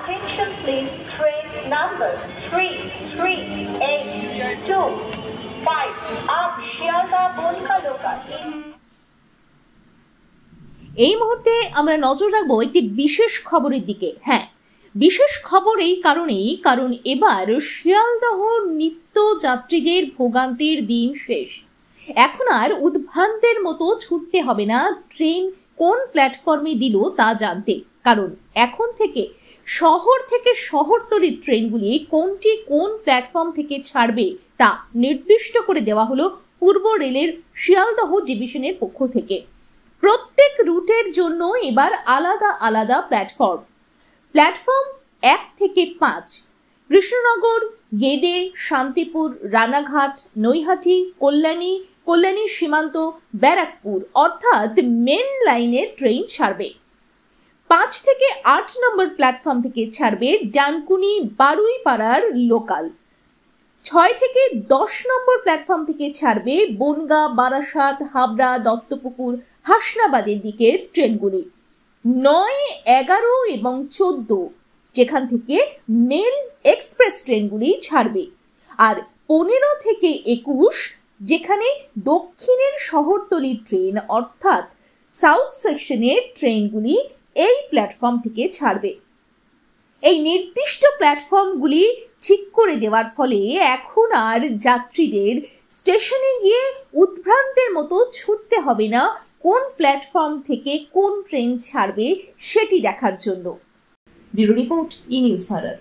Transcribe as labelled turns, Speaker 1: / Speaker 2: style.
Speaker 1: Attention please, train number 33825 up Shialdah Bonka Local.
Speaker 2: এই মুহূর্তে আমরা নজর রাখবো একটি বিশেষ খবরের দিকে। হ্যাঁ, বিশেষ খবর এই কারণেই, কারণ এবার শিয়ালদহ নিত্য যাত্রীদের ভোগান্তির দিন শেষ। এখন আর উদ্ভ্রান্তের মতো ছুটতে হবে না ট্রেন কোন প্ল্যাটফর্মে দিল তা জানতে, কারণ এখন থেকে শহরতলির ট্রেনগুলি কোনটি কোন প্ল্যাটফর্ম থেকে ছাড়বে তা নির্দিষ্ট করে দেওয়া হলো পূর্ব রেলের শিয়ালদহ ডিভিশনের পক্ষ থেকে। প্রত্যেক রুটের জন্য এবার আলাদা আলাদা প্ল্যাটফর্ম 1 থেকে 5, কৃষ্ণনগর, গেদে, শান্তিপুর, রানাঘাট, নৈহাটি, কল্যাণী সীমান্ত, ব্যারাকপুর অর্থাৎ মেন লাইনের ট্রেন ছাড়বে। 5 থেকে 8 নম্বর প্ল্যাটফর্ম থেকে ছাড়বে ডানকুনি, বারুইপাড়ার লোকাল। 6 থেকে 10 নম্বর প্ল্যাটফর্ম থেকে ছাড়বে বনগা, বারাসাত, হাবড়া, দত্তপুকুর, হাসনাবাদের দিকের ট্রেনগুলি। 9, 11 এবং 14 যেখান থেকে মেল এক্সপ্রেস ট্রেনগুলি ছাড়বে, আর 15 থেকে 21 যেখানে দক্ষিণের শহরতলির ট্রেন অর্থাৎ সাউথ সেকশনের ট্রেনগুলি এই প্ল্যাটফর্ম থেকে ছাড়বে। এই নির্দিষ্ট প্ল্যাটফর্মগুলি ঠিক করে দেওয়ার ফলে এখন আর যাত্রীদের স্টেশনে গিয়ে উদ্ভ্রান্তের মতো ছুটতে হবে না কোন প্ল্যাটফর্ম থেকে কোন ট্রেন ছাড়বে সেটি দেখার জন্য। ব্যুরো রিপোর্ট, ই নিউজ ভারত।